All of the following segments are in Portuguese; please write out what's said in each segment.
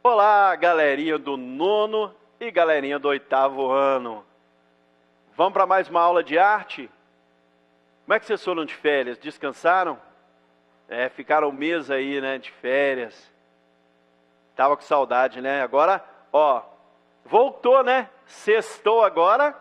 Olá, galerinha do nono e galerinha do oitavo ano. Vamos para mais uma aula de arte? Como é que vocês foram de férias? Descansaram? Ficaram um mês aí, né, de férias. Tava com saudade, né? Agora, voltou, né? Sextou agora.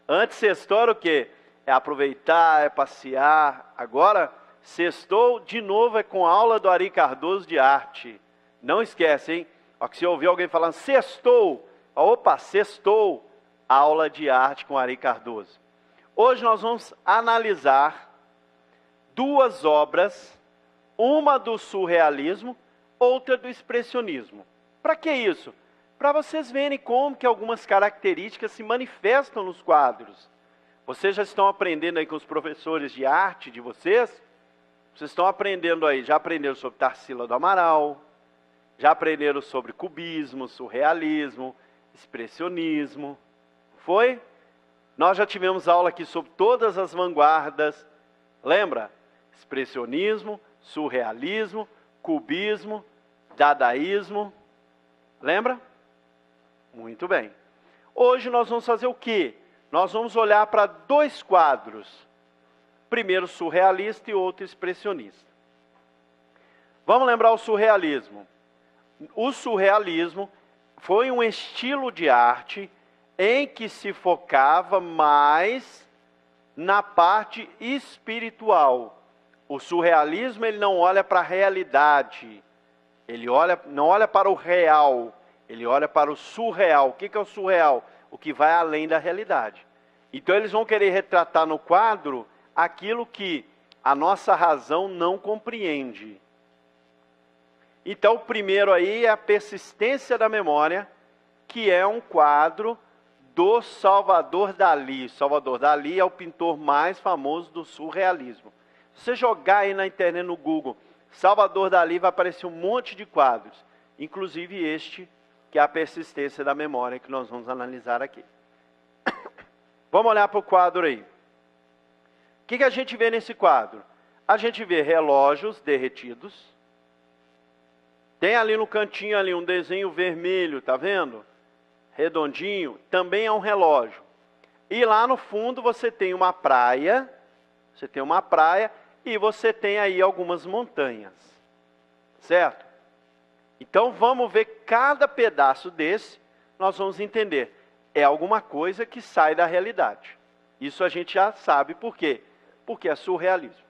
Antes sextou era o quê? É aproveitar, é passear. Agora, sextou de novo é com aula do Ari Cardoso de arte. Não esquece, hein? Que se ouvir alguém falando sextou, sextou, aula de arte com Ari Cardoso. Hoje nós vamos analisar duas obras, uma do surrealismo, outra do expressionismo. Para que isso? Para vocês verem como que algumas características se manifestam nos quadros. Vocês já estão aprendendo aí com os professores de arte de vocês? Vocês estão aprendendo aí, já aprenderam sobre Tarsila do Amaral, já aprenderam sobre cubismo, surrealismo, expressionismo. Foi? Nós já tivemos aula aqui sobre todas as vanguardas. Lembra? Expressionismo, surrealismo, cubismo, dadaísmo. Lembra? Muito bem. Hoje nós vamos fazer o quê? Nós vamos olhar para dois quadros. Primeiro surrealista e outro expressionista. Vamos lembrar o surrealismo. O surrealismo foi um estilo de arte em que se focava mais na parte espiritual. O surrealismo ele não olha para a realidade, ele não olha para o real, ele olha para o surreal. O que é o surreal? O que vai além da realidade. Então eles vão querer retratar no quadro aquilo que a nossa razão não compreende. Então, o primeiro aí é a persistência da memória, que é um quadro do Salvador Dalí. Salvador Dalí é o pintor mais famoso do surrealismo. Se você jogar aí na internet, no Google, Salvador Dalí, vai aparecer um monte de quadros, inclusive este, que é a persistência da memória, que nós vamos analisar aqui. Vamos olhar para o quadro aí. O que a gente vê nesse quadro? A gente vê relógios derretidos. Tem ali no cantinho ali um desenho vermelho, tá vendo? Redondinho, também é um relógio. E lá no fundo você tem uma praia, e você tem aí algumas montanhas. Certo? Então vamos ver cada pedaço desse, nós vamos entender. É alguma coisa que sai da realidade. Isso a gente já sabe por quê? Porque é surrealismo.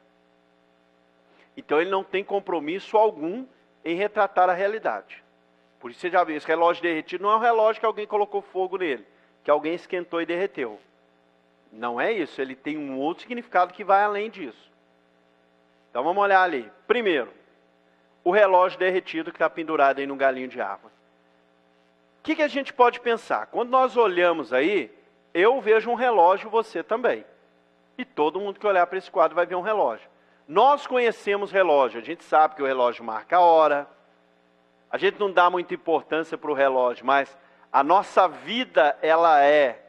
Então ele não tem compromisso algum em retratar a realidade. Por isso você já viu, esse relógio derretido não é um relógio que alguém colocou fogo nele, que alguém esquentou e derreteu. Não é isso, ele tem um outro significado que vai além disso. Então vamos olhar ali. Primeiro, o relógio derretido que está pendurado aí no galinho de árvore. O que a gente pode pensar? Quando nós olhamos aí, eu vejo um relógio, você também. E todo mundo que olhar para esse quadro vai ver um relógio. Nós conhecemos relógio, a gente sabe que o relógio marca a hora, a gente não dá muita importância para o relógio, mas a nossa vida, ela é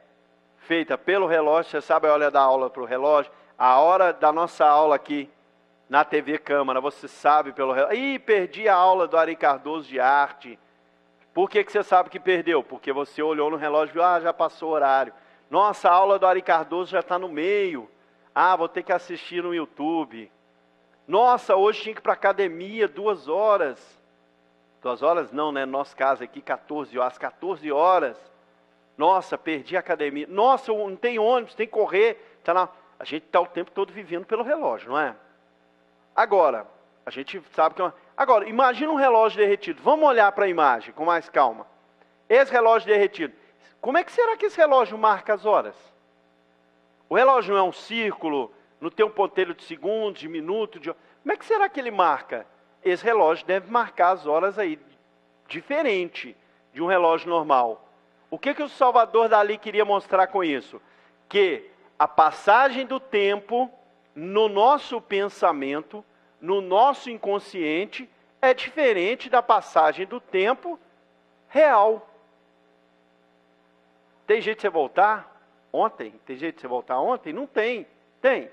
feita pelo relógio. Você sabe a hora da aula para o relógio, a hora da nossa aula aqui na TV Câmara, você sabe pelo relógio. Ih, perdi a aula do Ari Cardoso de arte. Por que você sabe que perdeu? Porque você olhou no relógio e viu, já passou o horário. Nossa, a aula do Ari Cardoso já está no meio. Vou ter que assistir no YouTube. Nossa, hoje tinha que ir para a academia 2 horas. 2 horas não, né? No nosso caso aqui, 14 horas. 14 horas. Nossa, perdi a academia. Nossa, não tem ônibus, tem que correr. A gente está o tempo todo vivendo pelo relógio, não é? Agora, a gente sabe que... Agora, imagina um relógio derretido. Vamos olhar para a imagem com mais calma. Esse relógio derretido. Como é que será que esse relógio marca as horas? O relógio não é um círculo, não tem um ponteiro de segundos, de minutos, Como é que será que ele marca? Esse relógio deve marcar as horas aí, diferente de um relógio normal. O que o Salvador Dalí queria mostrar com isso? Que a passagem do tempo no nosso pensamento, no nosso inconsciente, é diferente da passagem do tempo real. Tem jeito de você voltar ontem? Tem jeito de você voltar ontem? Não tem. Tem.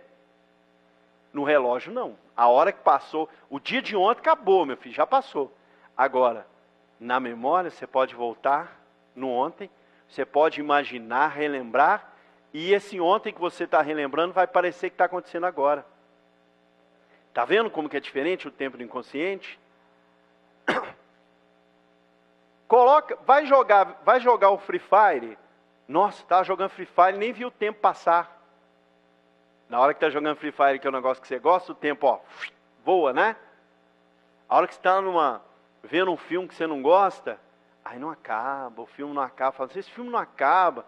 No relógio, não. A hora que passou, o dia de ontem acabou, meu filho, já passou. Agora, na memória, você pode voltar no ontem, você pode imaginar, relembrar, e esse ontem que você está relembrando vai parecer que está acontecendo agora. Está vendo como que é diferente o tempo do inconsciente? Vai jogar o Free Fire. Nossa, estava jogando Free Fire, nem viu o tempo passar. Na hora que está jogando Free Fire, que é um negócio que você gosta, o tempo, ó, voa, né? A hora que você está vendo um filme que você não gosta, aí não acaba, o filme não acaba. Fala assim, esse filme não acaba.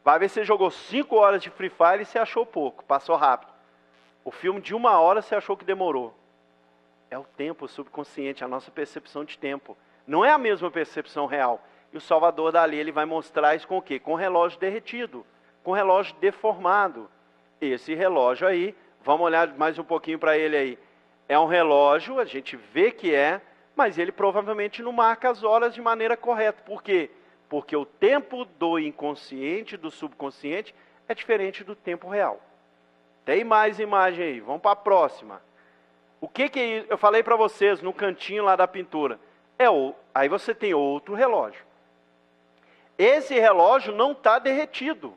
Vai ver se você jogou 5 horas de Free Fire e você achou pouco, passou rápido. O filme de 1 hora você achou que demorou. É o tempo subconsciente, a nossa percepção de tempo. Não é a mesma percepção real. E o Salvador Dalí, ele vai mostrar isso com o quê? Com o relógio derretido, com o relógio deformado. Esse relógio aí, vamos olhar mais um pouquinho para ele aí. É um relógio, a gente vê que é, mas ele provavelmente não marca as horas de maneira correta. Por quê? Porque o tempo do inconsciente, do subconsciente, é diferente do tempo real. Tem mais imagem aí, vamos para a próxima. O que é isso? Eu falei para vocês no cantinho lá da pintura. Aí você tem outro relógio. Esse relógio não está derretido.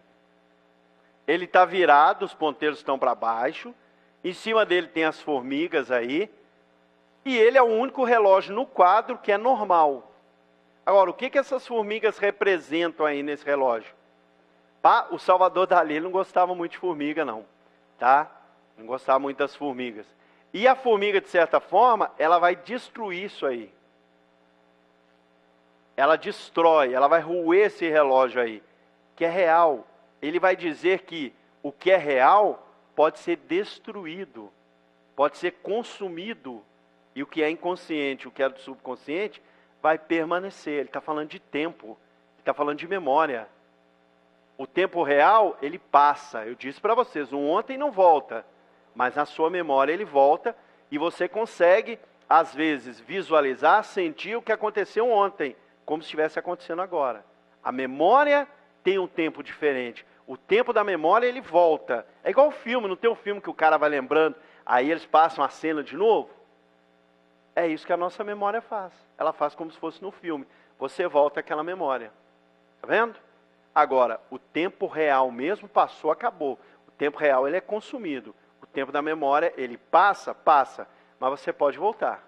Ele está virado, os ponteiros estão para baixo. Em cima dele tem as formigas aí. E ele é o único relógio no quadro que é normal. Agora, o que essas formigas representam aí nesse relógio? O Salvador Dalí não gostava muito de formiga, não. Tá? Não gostava muito das formigas. E a formiga, de certa forma, ela vai destruir isso aí. Ela destrói, ela vai roer esse relógio aí, que é real. Ele vai dizer que o que é real pode ser destruído, pode ser consumido, e o que é inconsciente, o que é do subconsciente, vai permanecer. Ele está falando de tempo, ele está falando de memória. O tempo real, ele passa. Eu disse para vocês, o ontem não volta, mas na sua memória ele volta, e você consegue, às vezes, visualizar, sentir o que aconteceu ontem, como se estivesse acontecendo agora. A memória tem um tempo diferente. O tempo da memória, ele volta. É igual o filme, não tem um filme que o cara vai lembrando, aí eles passam a cena de novo? É isso que a nossa memória faz. Ela faz como se fosse no filme. Você volta àquela memória. Tá vendo? Agora, o tempo real mesmo passou, acabou. O tempo real, ele é consumido. O tempo da memória, ele passa, mas você pode voltar.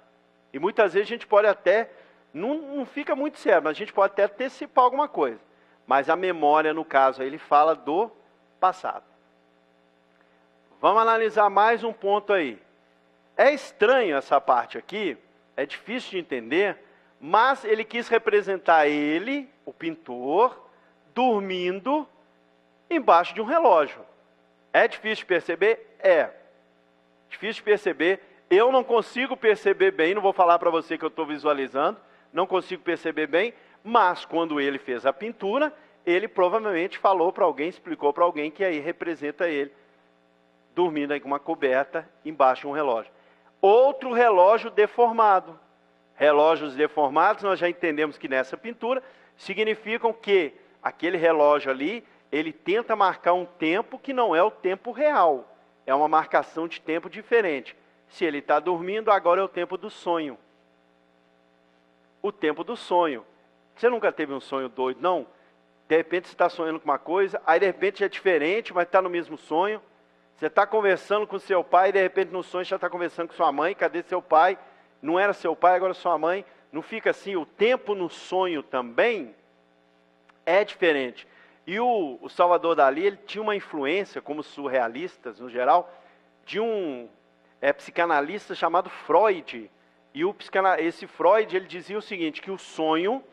E muitas vezes a gente pode até, não fica muito sério, mas a gente pode até antecipar alguma coisa. Mas a memória, no caso, ele fala do passado. Vamos analisar mais um ponto aí. É estranho essa parte aqui, é difícil de entender, mas ele quis representar ele, o pintor, dormindo embaixo de um relógio. É difícil de perceber? É. Difícil de perceber. Eu não consigo perceber bem, não vou falar para você que eu estou visualizando, não consigo perceber bem, mas quando ele fez a pintura, ele provavelmente falou para alguém, explicou para alguém que aí representa ele dormindo aí com uma coberta embaixo de um relógio. Outro relógio deformado. Relógios deformados, nós já entendemos que nessa pintura, significam que aquele relógio ali, ele tenta marcar um tempo que não é o tempo real. É uma marcação de tempo diferente. Se ele está dormindo, agora é o tempo do sonho. O tempo do sonho. Você nunca teve um sonho doido, não? De repente você está sonhando com uma coisa, aí de repente é diferente, mas está no mesmo sonho. Você está conversando com seu pai, e de repente no sonho já está conversando com sua mãe. Cadê seu pai? Não era seu pai, agora é sua mãe. Não fica assim, o tempo no sonho também é diferente. E o Salvador Dalí, ele tinha uma influência, como surrealistas no geral, de um psicanalista chamado Freud. E esse Freud, ele dizia o seguinte, que o sonho,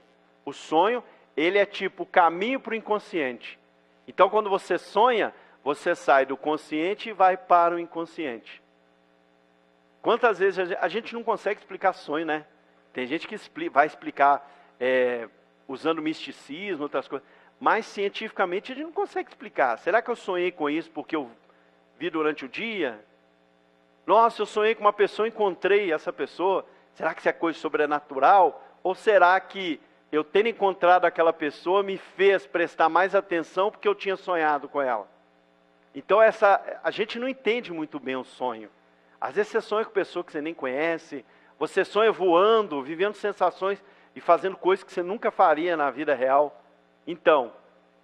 ele é tipo o caminho para o inconsciente. Então, quando você sonha, você sai do consciente e vai para o inconsciente. Quantas vezes a gente não consegue explicar sonho, né? Tem gente que vai explicar usando misticismo, outras coisas. Mas cientificamente a gente não consegue explicar. Será que eu sonhei com isso porque eu vi durante o dia? Nossa, eu sonhei com uma pessoa, encontrei essa pessoa. Será que isso é coisa sobrenatural? Ou será que eu tendo encontrado aquela pessoa me fez prestar mais atenção porque eu tinha sonhado com ela? Então a gente não entende muito bem o sonho. Às vezes você sonha com pessoa que você nem conhece, você sonha voando, vivendo sensações e fazendo coisas que você nunca faria na vida real. Então,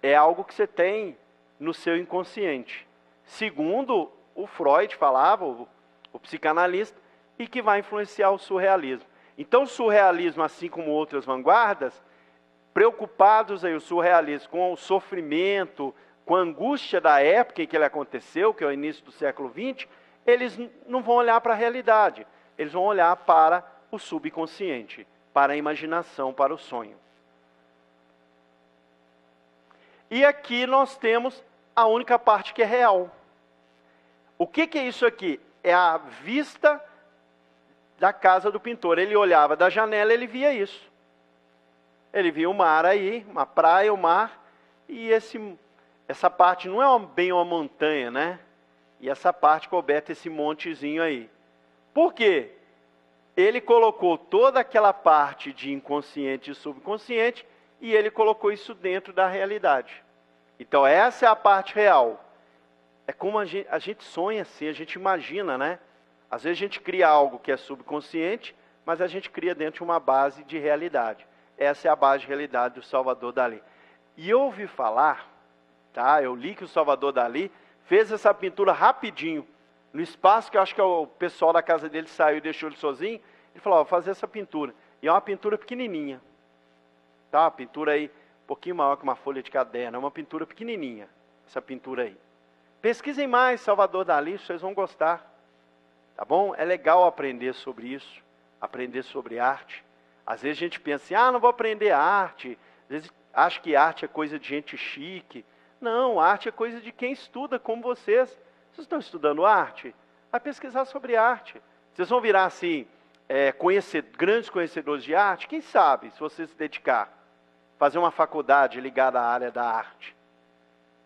é algo que você tem no seu inconsciente. Segundo o Freud falava, o psicanalista, e que vai influenciar o surrealismo. Então, o surrealismo, assim como outras vanguardas, preocupados aí, o surrealismo, com o sofrimento, com a angústia da época em que ele aconteceu, que é o início do século XX, eles não vão olhar para a realidade, eles vão olhar para o subconsciente, para a imaginação, para o sonho. E aqui nós temos a única parte que é real. O que é isso aqui? É a vista da casa do pintor. Ele olhava da janela, ele via isso. Ele via o mar aí, uma praia, o mar, e essa parte não é bem uma montanha, né? E essa parte coberta, esse montezinho aí. Por quê? Ele colocou toda aquela parte de inconsciente e subconsciente e ele colocou isso dentro da realidade. Então essa é a parte real. É como a gente sonha assim, a gente imagina, né? Às vezes a gente cria algo que é subconsciente, mas a gente cria dentro de uma base de realidade. Essa é a base de realidade do Salvador Dalí. E eu ouvi falar, tá? Eu li que o Salvador Dalí fez essa pintura rapidinho, no espaço que eu acho que o pessoal da casa dele saiu e deixou ele sozinho. Ele falou, vou fazer essa pintura. E é uma pintura pequenininha. Tá? Uma pintura aí, um pouquinho maior que uma folha de caderno. É uma pintura pequenininha, essa pintura aí. Pesquisem mais Salvador Dalí, vocês vão gostar. Tá bom? É legal aprender sobre isso, aprender sobre arte. Às vezes a gente pensa assim, não vou aprender arte. Às vezes acha que arte é coisa de gente chique. Não, arte é coisa de quem estuda, como vocês. Vocês estão estudando arte? Vai pesquisar sobre arte. Vocês vão virar assim, grandes conhecedores de arte? Quem sabe, se você se dedicar, fazer uma faculdade ligada à área da arte.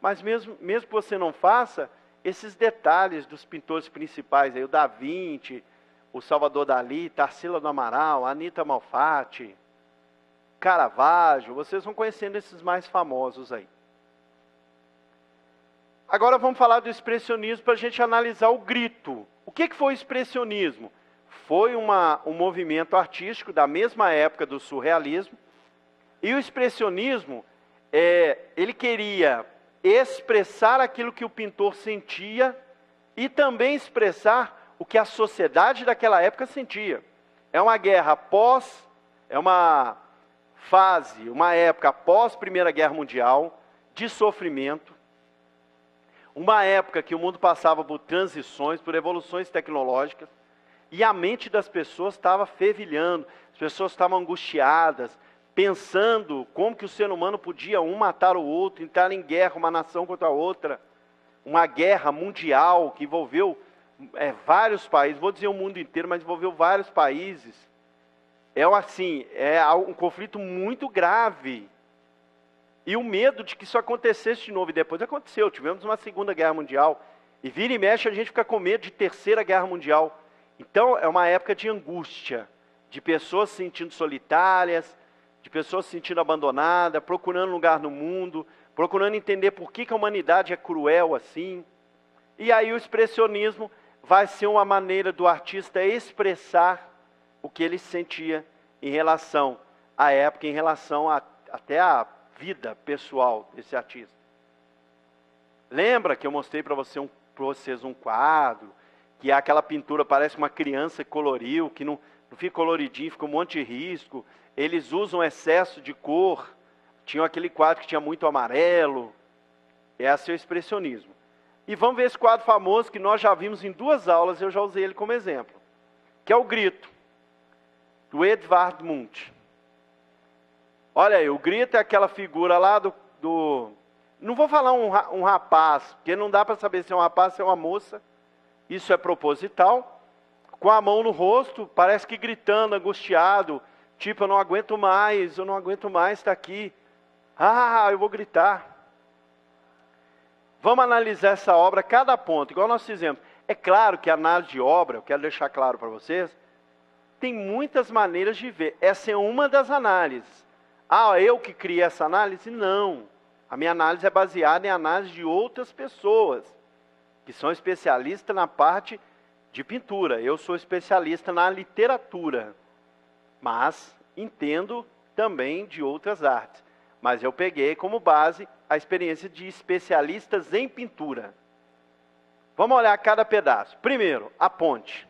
Mas mesmo que você não faça, esses detalhes dos pintores principais, aí, o Da Vinci, o Salvador Dalí, Tarsila do Amaral, Anita Malfatti, Caravaggio, vocês vão conhecendo esses mais famosos aí. Agora vamos falar do expressionismo para a gente analisar o grito. O que foi o expressionismo? Foi um movimento artístico da mesma época do surrealismo. E o expressionismo, ele queria expressar aquilo que o pintor sentia e também expressar o que a sociedade daquela época sentia. É uma guerra é uma fase, uma época após a Primeira Guerra Mundial, de sofrimento. Uma época que o mundo passava por transições, por evoluções tecnológicas, e a mente das pessoas estava fervilhando, as pessoas estavam angustiadas, pensando como que o ser humano podia um matar o outro, entrar em guerra, uma nação contra a outra, uma guerra mundial que envolveu vários países, vou dizer o mundo inteiro, mas envolveu vários países. É um conflito muito grave. E o medo de que isso acontecesse de novo, e depois aconteceu, tivemos uma Segunda Guerra Mundial, e vira e mexe a gente fica com medo de Terceira Guerra Mundial. Então é uma época de angústia, de pessoas se sentindo solitárias, de pessoas se sentindo abandonadas, procurando lugar no mundo, procurando entender por que a humanidade é cruel assim. E aí o expressionismo vai ser uma maneira do artista expressar o que ele sentia em relação à época, em relação até à vida pessoal desse artista. Lembra que eu mostrei para vocês um quadro, que é aquela pintura, parece uma criança que coloriu, que não fica coloridinho, fica um monte de risco. Eles usam excesso de cor. Tinha aquele quadro que tinha muito amarelo. Esse é o expressionismo. E vamos ver esse quadro famoso que nós já vimos em 2 aulas, eu já usei ele como exemplo, que é o Grito, do Edvard Munch. Olha aí, o Grito é aquela figura lá não vou falar um rapaz, porque não dá para saber se é um rapaz ou se é uma moça. Isso é proposital. Com a mão no rosto, parece que gritando, angustiado. Tipo, eu não aguento mais estar aqui. Eu vou gritar. Vamos analisar essa obra, cada ponto, igual nós fizemos. É claro que a análise de obra, eu quero deixar claro para vocês, tem muitas maneiras de ver. Essa é uma das análises. Eu que criei essa análise? Não. A minha análise é baseada em análise de outras pessoas, que são especialistas na parte de pintura. Eu sou especialista na literatura, mas entendo também de outras artes. Mas eu peguei como base a experiência de especialistas em pintura. Vamos olhar cada pedaço. Primeiro, a ponte.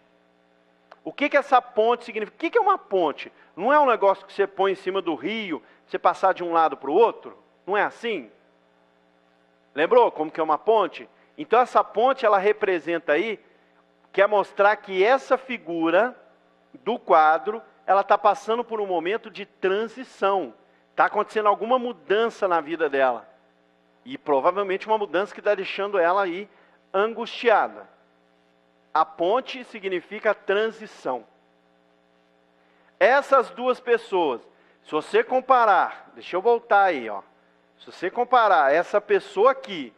O que essa ponte significa? O que é uma ponte? Não é um negócio que você põe em cima do rio, você passar de um lado para o outro? Não é assim? Lembrou como que é uma ponte? Então essa ponte, ela representa aí, quer mostrar que essa figura do quadro, ela está passando por um momento de transição. Está acontecendo alguma mudança na vida dela. E provavelmente uma mudança que está deixando ela aí angustiada. A ponte significa transição. Essas duas pessoas, se você comparar, deixa eu voltar aí, ó. Se você comparar essa pessoa aqui,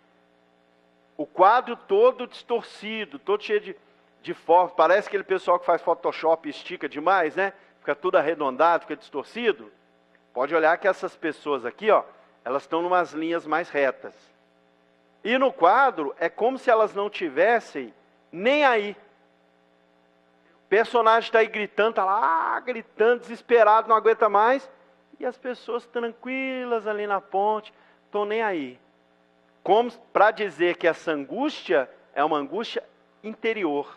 o quadro todo distorcido, todo cheio de forma, parece aquele pessoal que faz Photoshop e estica demais, né? Fica tudo arredondado, fica distorcido. Pode olhar que essas pessoas aqui, ó, elas estão em umas linhas mais retas. E no quadro, é como se elas não tivessem nem aí. O personagem está aí gritando, está lá gritando, desesperado, não aguenta mais. E as pessoas tranquilas ali na ponte, estão nem aí. Como para dizer que essa angústia é uma angústia interior.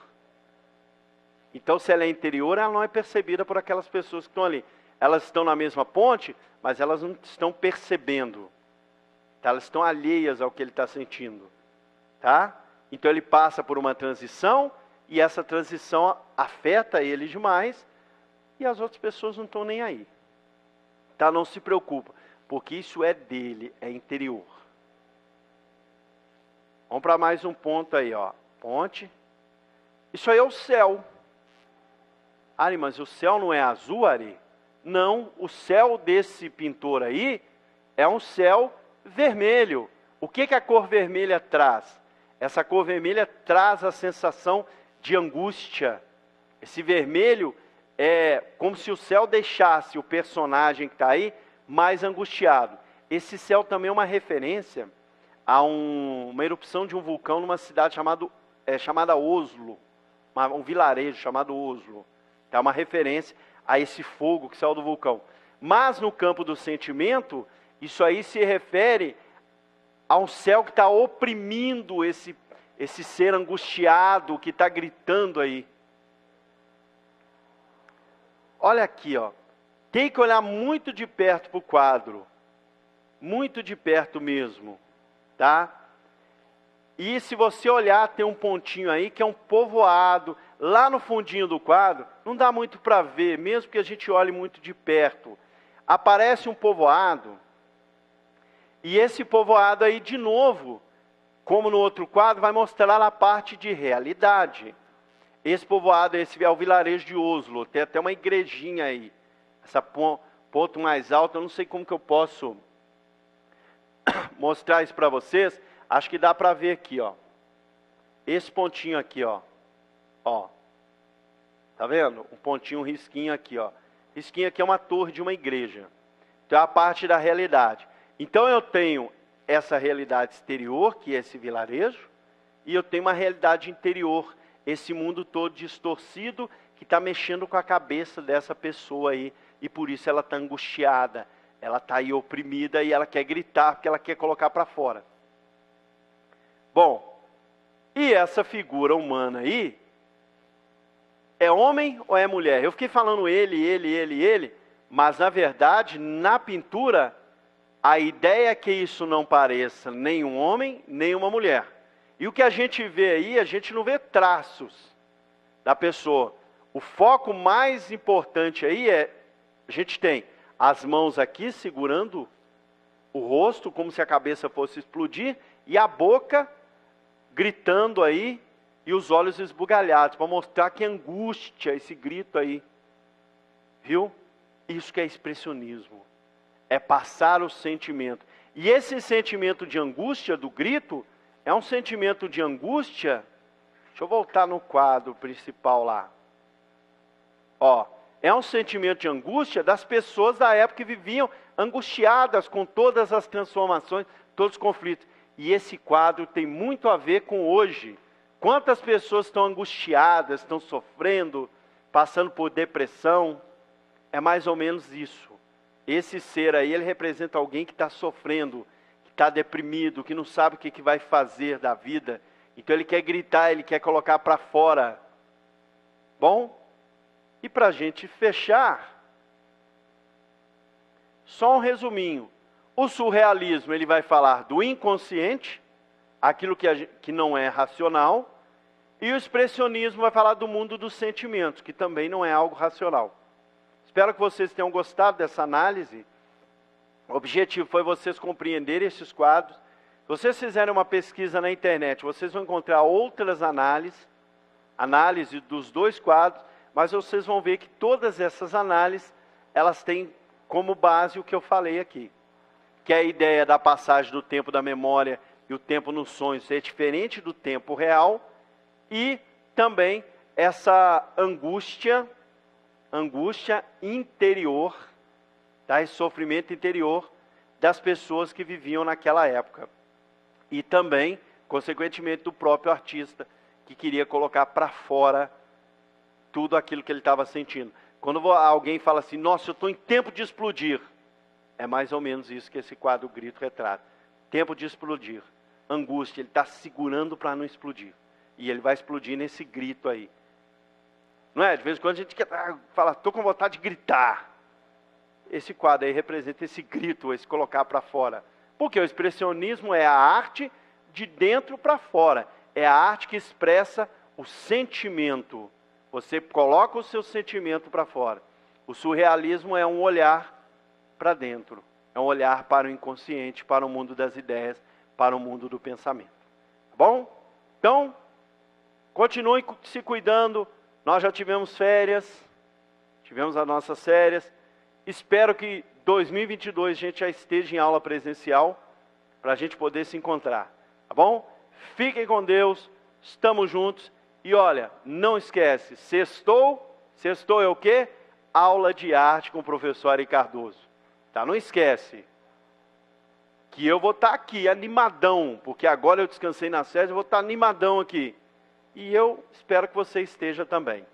Então, se ela é interior, ela não é percebida por aquelas pessoas que estão ali. Elas estão na mesma ponte, mas elas não estão percebendo. Tá? Elas estão alheias ao que ele está sentindo. Tá? Então ele passa por uma transição, e essa transição afeta ele demais, e as outras pessoas não estão nem aí. Tá? Não se preocupa, porque isso é dele, é interior. Vamos para mais um ponto aí, ó. Ponte. Isso aí é o céu. Ari, mas o céu não é azul, Ari? Não, o céu desse pintor aí é um céu vermelho. O que a cor vermelha traz? Essa cor vermelha traz a sensação de angústia. Esse vermelho é como se o céu deixasse o personagem que está aí mais angustiado. Esse céu também é uma referência a uma erupção de um vulcão numa cidade chamada Oslo, um vilarejo chamado Oslo. É uma referência a esse fogo que saiu do vulcão. Mas no campo do sentimento, isso aí se refere a um céu que está oprimindo esse ser angustiado que está gritando aí. Olha aqui, ó. Tem que olhar muito de perto para o quadro. Muito de perto mesmo. Tá? E se você olhar, tem um pontinho aí que é um povoado. Lá no fundinho do quadro, não dá muito para ver, mesmo que a gente olhe muito de perto. Aparece um povoado. E esse povoado aí, de novo, como no outro quadro, vai mostrar a parte de realidade. Esse povoado, esse é o vilarejo de Oslo. Tem até uma igrejinha aí. Essa ponto mais alto, eu não sei como que eu posso mostrar isso para vocês. Acho que dá para ver aqui, ó. Esse pontinho aqui, ó. Ó. Tá vendo? Um pontinho, um risquinho aqui, ó. Risquinho aqui é uma torre de uma igreja. Então é a parte da realidade. Então eu tenho essa realidade exterior, que é esse vilarejo, e eu tenho uma realidade interior, esse mundo todo distorcido, que está mexendo com a cabeça dessa pessoa aí, e por isso ela está angustiada, ela está aí oprimida, e ela quer gritar, porque ela quer colocar para fora. Bom, e essa figura humana aí, é homem ou é mulher? Eu fiquei falando ele, mas na verdade, na pintura, a ideia é que isso não pareça nem um homem, nem uma mulher. E o que a gente vê aí, a gente não vê traços da pessoa. O foco mais importante aí é, a gente tem as mãos aqui segurando o rosto, como se a cabeça fosse explodir, e a boca gritando aí, e os olhos esbugalhados, para mostrar que angústia esse grito aí. Viu? Isso que é expressionismo. É passar o sentimento. E esse sentimento de angústia do grito, é um sentimento de angústia. Deixa eu voltar no quadro principal lá. Ó, é um sentimento de angústia das pessoas da época que viviam angustiadas com todas as transformações, todos os conflitos. E esse quadro tem muito a ver com hoje. Quantas pessoas estão angustiadas, estão sofrendo, passando por depressão? É mais ou menos isso. Esse ser aí, ele representa alguém que está sofrendo, que está deprimido, que não sabe o que vai fazer da vida. Então ele quer gritar, ele quer colocar para fora. Bom? E para a gente fechar, só um resuminho. O surrealismo, ele vai falar do inconsciente, aquilo que não é racional, e o expressionismo vai falar do mundo dos sentimentos, que também não é algo racional. Espero que vocês tenham gostado dessa análise. O objetivo foi vocês compreenderem esses quadros. Se vocês fizerem uma pesquisa na internet, vocês vão encontrar outras análise dos dois quadros, mas vocês vão ver que todas essas análises, elas têm como base o que eu falei aqui, que é a ideia da passagem do tempo da memória e o tempo nos sonhos ser diferente do tempo real, e também essa angústia interior, tá? Esse sofrimento interior das pessoas que viviam naquela época. E também, consequentemente, do próprio artista, que queria colocar para fora tudo aquilo que ele estava sentindo. Quando alguém fala assim, nossa, eu estou em tempo de explodir, é mais ou menos isso que esse quadro Grito retrata. Tempo de explodir. Angústia, ele está segurando para não explodir. E ele vai explodir nesse grito aí. Não é? De vez em quando a gente fala, estou com vontade de gritar. Esse quadro aí representa esse grito, esse colocar para fora. Porque o expressionismo é a arte de dentro para fora. É a arte que expressa o sentimento. Você coloca o seu sentimento para fora. O surrealismo é um olhar para dentro. É um olhar para o inconsciente, para o mundo das ideias, para o mundo do pensamento. Tá bom? Então, continue se cuidando. Nós já tivemos férias, tivemos as nossas férias. Espero que 2022 a gente já esteja em aula presencial para a gente poder se encontrar. Tá bom? Fiquem com Deus, estamos juntos. E olha, não esquece, sextou é o quê? Aula de arte com o professor Ari Cardoso. Tá? Não esquece que eu vou estar aqui animadão, porque agora eu descansei nas férias, eu vou estar animadão aqui. E eu espero que você esteja também.